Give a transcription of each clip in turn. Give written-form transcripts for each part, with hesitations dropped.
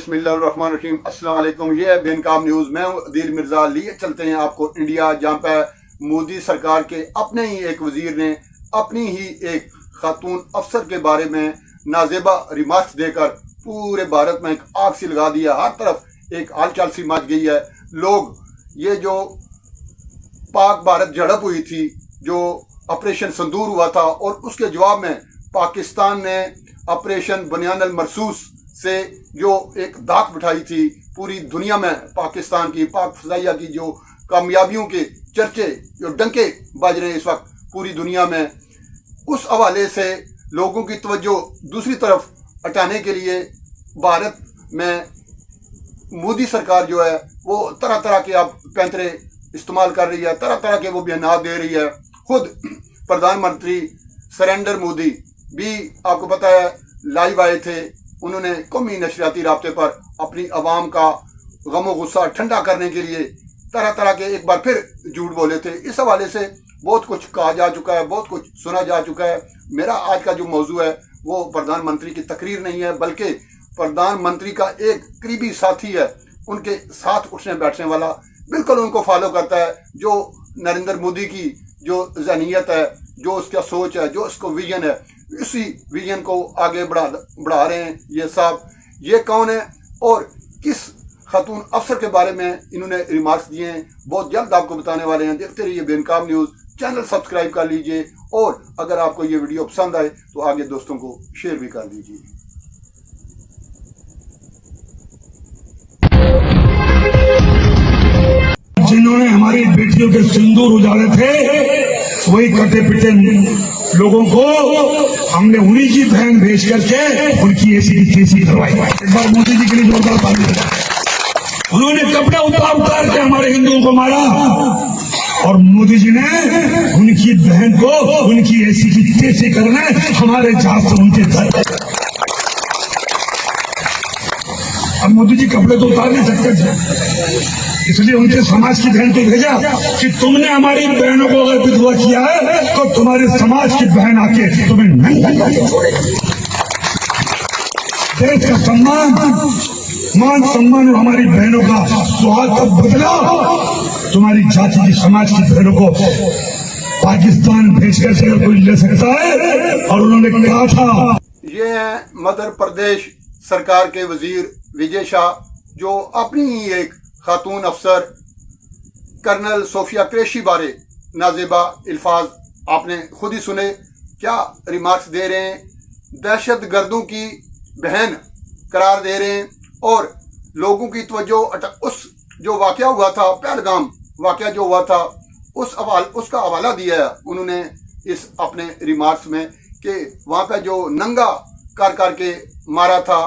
बिस्मिल्लाहिर्रहमानिर्रहीम। अस्सलाम वालेकुम। ये है बेनकाब न्यूज़। मैं हूँ अदील मिर्ज़ा। लिए चलते हैं आपको इंडिया, जहाँ पर मोदी सरकार के अपने ही एक वजीर ने अपनी ही एक खातून अफसर के बारे में नाजेबा रिमार्क्स देकर पूरे भारत में एक आग सी लगा दिया। हर तरफ एक हलचल सी मच गई है। लोग ये जो पाक भारत झड़प हुई थी, जो ऑपरेशन संदूर हुआ था, और उसके जवाब में पाकिस्तान ने ऑपरेशन बनियान अल मरसूस से जो एक दाग बिठाई थी पूरी दुनिया में, पाकिस्तान की पाक फजाइया की जो कामयाबियों के चर्चे, जो डंके बज रहे हैं इस वक्त पूरी दुनिया में, उस हवाले से लोगों की तवज्जो दूसरी तरफ हटाने के लिए भारत में मोदी सरकार जो है वो तरह तरह के अब पैंतरे इस्तेमाल कर रही है, तरह तरह के वो बयान दे रही है। खुद प्रधानमंत्री नरेंद्र मोदी भी आपको पता है लाइव आए थे। उन्होंने कौमी नशरियाती राब्ते पर अपनी आवाम का गम गुस्सा ठंडा करने के लिए तरह तरह के एक बार फिर झूठ बोले थे। इस हवाले से बहुत कुछ कहा जा चुका है, बहुत कुछ सुना जा चुका है। मेरा आज का जो मौजू है वो प्रधानमंत्री की तकरीर नहीं है, बल्कि प्रधानमंत्री का एक करीबी साथी है, उनके साथ उठने बैठने वाला, बिल्कुल उनको फॉलो करता है। जो नरेंद्र मोदी की जो ज़हनीयत है, जो उसका सोच है, जो उसको विजन है, इसी विजन को आगे बढ़ा रहे हैं ये साहब। ये कौन है और किस खातून अफसर के बारे में इन्होंने रिमार्क्स दिए हैं, बहुत जल्द आपको बताने वाले हैं। देखते रहिए बेनकाब न्यूज़। चैनल सब्सक्राइब कर लीजिए, और अगर आपको ये वीडियो पसंद आए तो आगे दोस्तों को शेयर भी कर दीजिए। जिन्होंने हमारी बेटियों के सिंदूर उजाड़े थे, वही कटे पिटे लोगों को हमने उन्हीं की बहन भेज करके उनकी ऐसी की तैसी करवाई। एक बार मोदी जी के लिए जोरदार ताली बजाएं। उन्होंने कपड़े उतार के हमारे हिंदुओं को मारा, और मोदी जी ने उनकी बहन को उनकी ऐसी की तैसी करने हमारे जहाज से उनके घर। अब मोदी जी कपड़े तो उतार नहीं सकते थे, इसलिए उनके समाज की बहन को भेजा कि तुमने हमारी बहनों को अगर विधवा किया है तो तुम्हारे समाज की बहन आके तुम्हें नंगा करके छोड़ेगी। देश का सम्मान, मान सम्मान और हमारी बहनों का सुहाग का बदला तुम्हारी जाति की समाज की बहनों को पाकिस्तान भेजकर से कोई ले सकता है। और उन्होंने कहा था, ये है मध्य प्रदेश सरकार के वजीर विजय शाह, जो अपनी ही एक खातून अफसर कर्नल सोफिया कुरैशी बारे नाजेबा अल्फाज आपने खुद ही सुने, क्या रिमार्क्स दे रहे हैं। दहशत गर्दों की बहन करार दे रहे हैं, और लोगों की तवज्जो उस जो वाक़या हुआ था, पहलगाम वाक़या जो हुआ था, उसका हवाला दिया है उन्होंने इस अपने रिमार्क्स में, कि वहाँ पे जो नंगा कर करके मारा था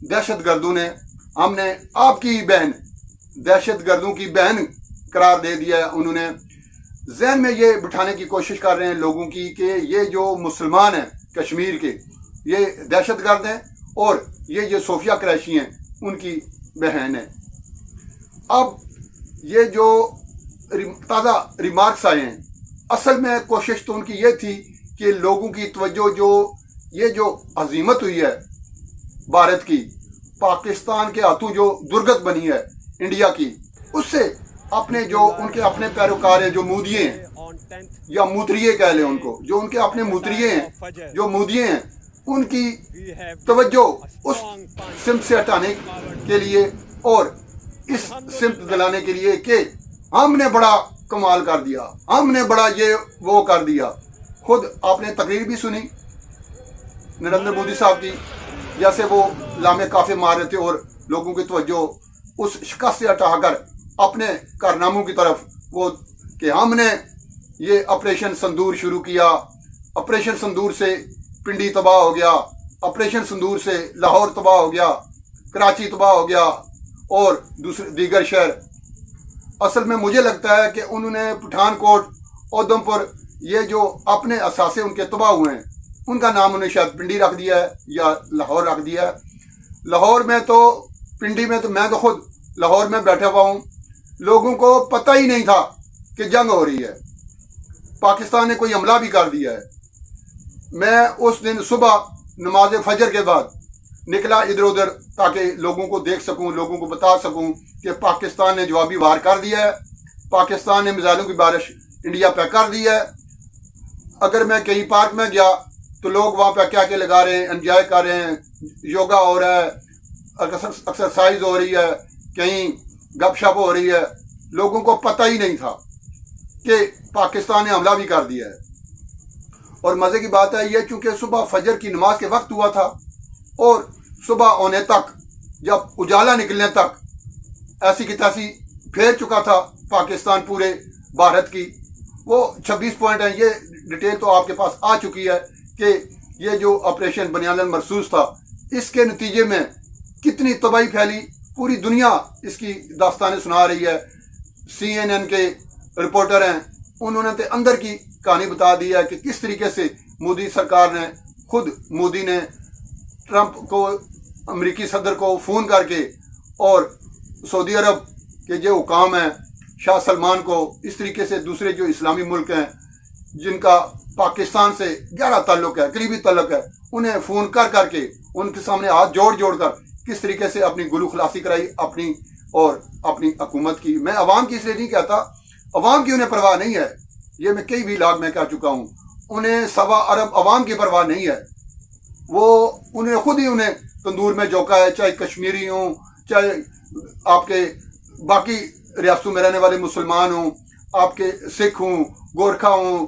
दहशत गर्दों ने, हमने आपकी बहन दहशत गर्दों की बहन करार दे दिया है। उन्होंने जहन में ये बिठाने की कोशिश कर रहे हैं लोगों की कि ये जो मुसलमान हैं कश्मीर के, ये दहशत गर्द हैं, और ये जो सोफिया कुरैशी हैं उनकी बहन है। अब ये जो ताज़ा रिमार्क्स आए हैं, असल में कोशिश तो उनकी ये थी कि लोगों की तवज्जो ये जो अजीमत हुई है भारत की, पाकिस्तान के हाथों जो दुर्गत बनी है इंडिया की, उससे अपने जो उनके अपने पैरोकार हैं, जो मूदिये हैं या मूत्रिये कह लें उनको, जो उनके अपने मूत्रिये हैं, जो मूदिये हैं, उनकी तवज्जो उस सिमत से हटाने के लिए और इस सिमत दिलाने के लिए कि हमने बड़ा कमाल कर दिया, हमने बड़ा ये वो कर दिया। खुद आपने तकरीर भी सुनी नरेंद्र मोदी साहब की, जैसे वो लामे काफे मार रहे थे और लोगों की तवज्जो उस शिकस्त से हटाकर अपने कारनामों की तरफ, वो कि हमने ये ऑपरेशन संदूर शुरू किया, ऑपरेशन संदूर से पिंडी तबाह हो गया, ऑपरेशन संदूर से लाहौर तबाह हो गया, कराची तबाह हो गया और दूसरे दीगर शहर। असल में मुझे लगता है कि उन्होंने पठानकोट, उधमपुर, ये जो अपने असासे उनके तबाह हुए हैं, उनका नाम उन्हें शायद पिंडी रख दिया है या लाहौर रख दिया है। लाहौर में तो, पिंडी में तो मैं तो खुद लाहौर में बैठा हुआ हूँ, लोगों को पता ही नहीं था कि जंग हो रही है, पाकिस्तान ने कोई हमला भी कर दिया है। मैं उस दिन सुबह नमाज फजर के बाद निकला इधर उधर ताकि लोगों को देख सकूं, लोगों को बता सकूं कि पाकिस्तान ने जवाबी वार कर दिया है, पाकिस्तान ने मिसाइलों की बारिश इंडिया पर कर दी है। अगर मैं कहीं पार्क में गया तो लोग वहाँ पे क्या क्या लगा रहे हैं, एंजॉय कर रहे हैं, योगा हो रहा है, एक्सरसाइज हो रही है, कहीं गपशप हो रही है। लोगों को पता ही नहीं था कि पाकिस्तान ने हमला भी कर दिया है। और मज़े की बात है ये, चूंकि सुबह फजर की नमाज के वक्त हुआ था और सुबह होने तक, जब उजाला निकलने तक ऐसी की तैसी फेर चुका था पाकिस्तान पूरे भारत की। वो 26 पॉइंट हैं, ये डिटेल तो आपके पास आ चुकी है कि ये जो ऑपरेशन बनियान मरसूस था, इसके नतीजे में कितनी तबाही फैली, पूरी दुनिया इसकी दास्तानें सुना रही है। CNN के रिपोर्टर हैं, उन्होंने तो अंदर की कहानी बता दी है कि किस तरीके से मोदी सरकार ने, खुद मोदी ने ट्रंप को, अमेरिकी सदर को फ़ोन करके और सऊदी अरब के जो हुकाम हैं, शाह सलमान को, इस तरीके से दूसरे जो इस्लामी मुल्क हैं जिनका पाकिस्तान से गहरा ताल्लुक है, करीबी ताल्लुक है, उन्हें फ़ोन कर करके उनके सामने हाथ जोड़ जोड़ कर किस तरीके से अपनी गुलू खलासी कराई अपनी और अपनी हुकूमत की। मैं अवाम की इसलिए नहीं कहता, अवाम की उन्हें परवाह नहीं है, ये मैं कई व्लॉग में कह चुका हूँ। उन्हें 1.25 अरब अवाम की परवाह नहीं है। वो उन्हें खुद ही उन्हें तंदूर में झोंका है, चाहे कश्मीरी हों, चाहे आपके बाकी रियासतों में रहने वाले मुसलमान हों, आपके सिख हों, गोरखा हों,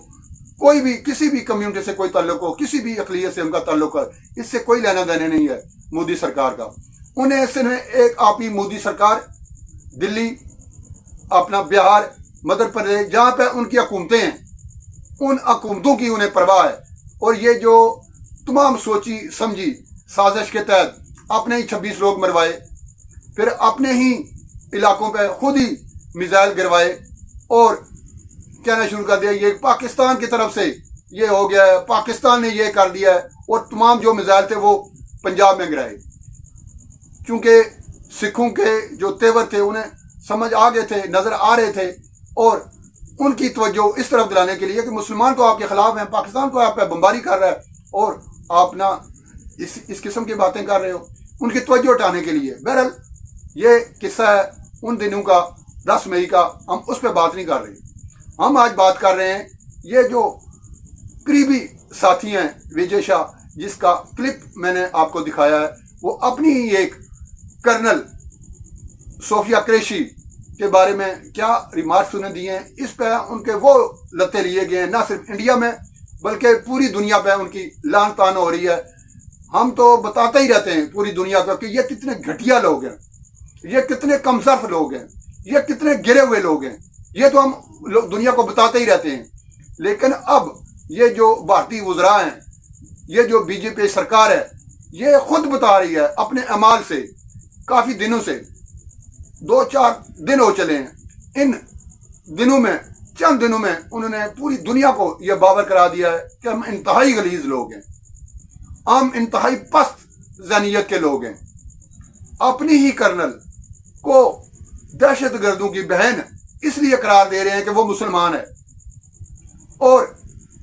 कोई भी किसी भी कम्युनिटी से कोई ताल्लुक हो, किसी भी अक़लियत से उनका ताल्लुक है, इससे कोई लेना देना नहीं है मोदी सरकार का। उन्हें सिर्फ एक आप ही मोदी सरकार, दिल्ली, अपना बिहार, मध्य प्रदेश, जहाँ पे उनकी हुकूमतें हैं, उन हुकूमतों की उन्हें परवाह है। और ये जो तमाम सोची समझी साजिश के तहत अपने ही 26 लोग मरवाए, फिर अपने ही इलाकों पे खुद ही मिसाइल गिरवाए और कहना शुरू कर दिया ये पाकिस्तान की तरफ से ये हो गया है, पाकिस्तान ने ये कर दिया है। और तमाम जो मिसाइल थे वो पंजाब में गिराए, क्योंकि सिखों के जो तेवर थे उन्हें समझ आ गए थे, नज़र आ रहे थे, और उनकी तवज्जो इस तरफ दिलाने के लिए कि मुसलमान तो आपके खिलाफ हैं, पाकिस्तान तो आप पे बमबारी कर रहा है और आप ना इस किस्म की बातें कर रहे हो, उनकी तवज्जो हटाने के लिए। बहरहाल ये किस्सा है उन दिनों का, 10 मई का, हम उस पर बात नहीं कर रहे। हम आज बात कर रहे हैं ये जो करीबी साथी हैं विजय शाह, जिसका क्लिप मैंने आपको दिखाया है, वो अपनी ही एक कर्नल सोफिया कुरैशी के बारे में क्या रिमार्क्स उन्हें दिए हैं, इस पर उनके वो लते लिए गए हैं, ना सिर्फ इंडिया में बल्कि पूरी दुनिया पे उनकी लान तान हो रही है। हम तो बताते ही रहते हैं पूरी दुनिया को कि ये कितने घटिया लोग हैं, ये कितने कमसर्फ लोग हैं, ये कितने गिरे हुए लोग हैं, ये तो हम दुनिया को बताते ही रहते हैं। लेकिन अब ये जो भारतीय वज़रा हैं, ये जो बीजेपी सरकार है, ये खुद बता रही है अपने अमाल से, काफ़ी दिनों से, 2-4 दिन हो चले हैं, इन दिनों में, चंद दिनों में उन्होंने पूरी दुनिया को यह बावर करा दिया है कि हम इंतहाई गलीज लोग हैं, हम इंतहाई पस्त ज़हनियत के लोग हैं। अपनी ही कर्नल को दहशतगर्दों की बहन इसलिए करार दे रहे हैं कि वो मुसलमान है। और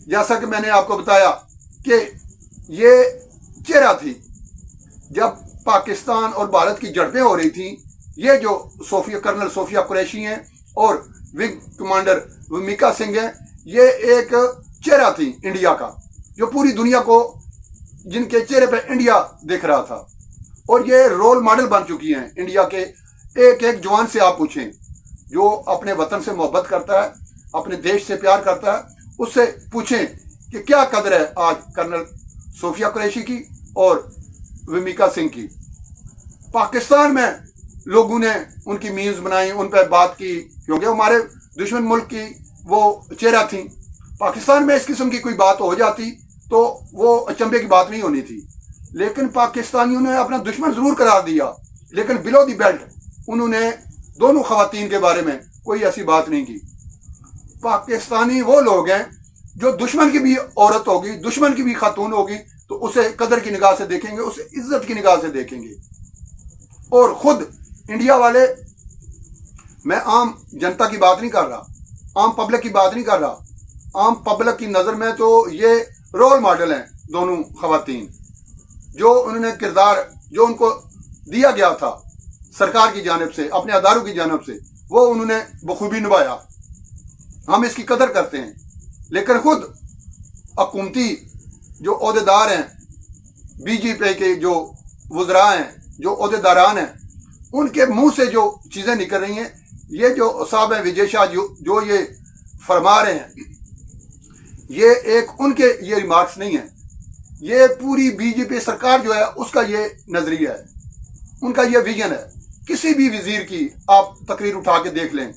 जैसा कि मैंने आपको बताया कि ये चेहरा थी जब पाकिस्तान और भारत की झड़पें हो रही थी, ये जो कर्नल सोफिया कुरैशी हैं और विंग कमांडर विमिका सिंह हैं, ये एक चेहरा थी इंडिया का, जो पूरी दुनिया को, जिनके चेहरे पे इंडिया दिख रहा था। और ये रोल मॉडल बन चुकी हैं इंडिया के। एक एक जवान से आप पूछें जो अपने वतन से मोहब्बत करता है, अपने देश से प्यार करता है, उससे पूछें कि क्या कदर है आज कर्नल सोफिया कुरैशी की और विमिका सिंह की। पाकिस्तान में लोगों ने उनकी मीम्स बनाई, उन पर बात की, क्योंकि हमारे दुश्मन मुल्क की वो चेहरा थी। पाकिस्तान में इस किस्म की कोई बात हो जाती तो वो अचंभे की बात नहीं होनी थी, लेकिन पाकिस्तानियों ने अपना दुश्मन जरूर करार दिया, लेकिन बिलो दी बेल्ट उन्होंने दोनों खवातीन के बारे में कोई ऐसी बात नहीं की। पाकिस्तानी वो लोग हैं जो दुश्मन की भी औरत होगी, दुश्मन की भी खातून होगी तो उसे कदर की निगाह से देखेंगे, उसे इज्जत की निगाह से देखेंगे। और खुद इंडिया वाले, मैं आम जनता की बात नहीं कर रहा, आम पब्लिक की बात नहीं कर रहा, आम पब्लिक की नज़र में तो ये रोल मॉडल हैं दोनों खवातीन, जो उन्होंने किरदार जो उनको दिया गया था सरकार की जानिब से, अपने अदारों की जानिब से, वो उन्होंने बखूबी निभाया। हम इसकी कदर करते हैं। लेकिन खुद हुकूमती जो ओहदेदार हैं, बीजेपी के जो वज़रा हैं, जो ओहदेदारान हैं, उनके मुंह से जो चीज़ें निकल रही हैं, ये जो साहब हैं विजय शाह जो ये फरमा रहे हैं, ये एक उनके ये रिमार्क्स नहीं है, ये पूरी बीजेपी सरकार जो है उसका ये नजरिया है, उनका ये विजन है। किसी भी वजीर की आप तकरीर उठा के देख लें,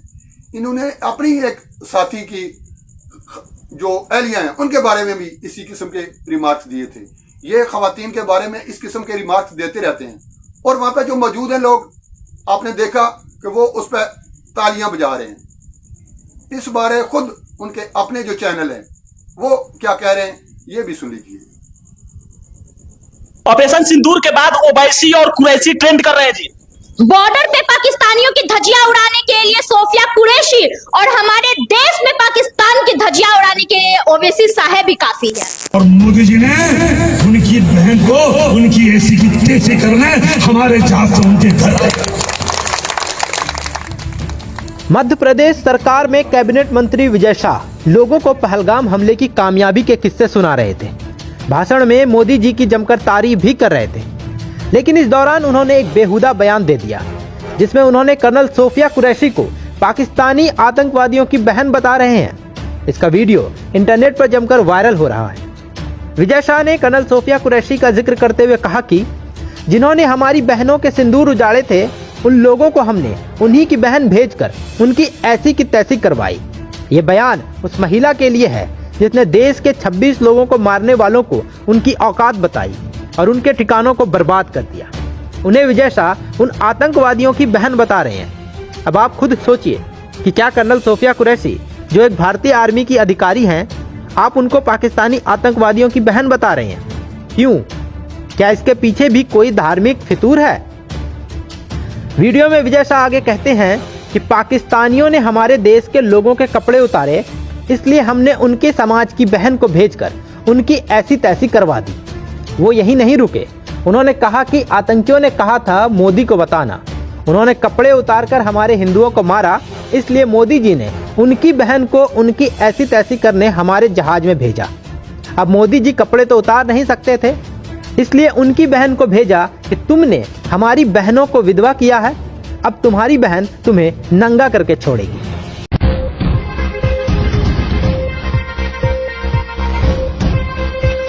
इन्होंने अपनी एक साथी की जो एहलिया हैं उनके बारे में भी इसी किस्म के रिमार्क्स दिए थे। ये खवातीन के बारे में इस किस्म के रिमार्क्स देते रहते हैं, और वहाँ पे जो मौजूद हैं लोग, आपने देखा कि वो उस पर तालियां बजा रहे हैं। इस बारे खुद उनके अपने जो चैनल हैं वो क्या कह रहे हैं, ये भी सुन लीजिए। ऑपरेशन सिंदूर के बाद ओवैसी और कुरैशी ट्रेंड कर रहे हैं जी। बॉर्डर पे पाकिस्तानियों की धज्जियां उड़ाने के लिए सोफिया कुरैशी और हमारे देश में पाकिस्तान की धज्जियां उड़ाने के लिए ओवैसी साहब भी काफी है। और मोदी जी ने उनकी बहन को उनकी ऐसी की तैसी करने हमारे जहाज से उनके घर। मध्य प्रदेश सरकार में कैबिनेट मंत्री विजय शाह लोगों को पहलगाम हमले की कामयाबी के किस्से सुना रहे थे। भाषण में मोदी जी की जमकर तारीफ भी कर रहे थे, लेकिन इस दौरान उन्होंने एक बेहुदा बयान दे दिया, जिसमें उन्होंने कर्नल सोफिया कुरैशी को पाकिस्तानी आतंकवादियों की बहन बता रहे हैं। इसका वीडियो इंटरनेट पर जमकर वायरल हो रहा है। विजय शाह ने कर्नल सोफिया कुरैशी का जिक्र करते हुए कहा कि जिन्होंने हमारी बहनों के सिंदूर उजाड़े थे, उन लोगों को हमने उन्हीं की बहन भेजकर उनकी ऐसी की तैसी करवाई। ये बयान उस महिला के लिए है जिसने देश के 26 लोगों को मारने वालों को उनकी औकात बताई और उनके ठिकानों को बर्बाद कर दिया। उन्हें विजय शाह उन आतंकवादियों की बहन बता रहे हैं। अब आप खुद सोचिए कि क्या कर्नल सोफिया कुरैशी, जो एक भारतीय आर्मी की अधिकारी हैं, आप उनको पाकिस्तानी आतंकवादियों की बहन बता रहे हैं? क्यों? क्या इसके पीछे भी कोई धार्मिक फितूर है? वीडियो में विजय शाह आगे कहते हैं कि पाकिस्तानियों ने हमारे देश के लोगों के कपड़े उतारे, इसलिए हमने उनके समाज की बहन को भेजकर उनकी ऐसी तैसी करवा दी। वो यही नहीं रुके, उन्होंने कहा कि आतंकियों ने कहा था मोदी को बताना। उन्होंने कपड़े उतारकर हमारे हिंदुओं को मारा, इसलिए मोदी जी ने उनकी बहन को उनकी ऐसी तैसी करने हमारे जहाज में भेजा। अब मोदी जी कपड़े तो उतार नहीं सकते थे, इसलिए उनकी बहन को भेजा कि तुमने हमारी बहनों को विधवा किया है, अब तुम्हारी बहन तुम्हें नंगा करके छोड़ेगी।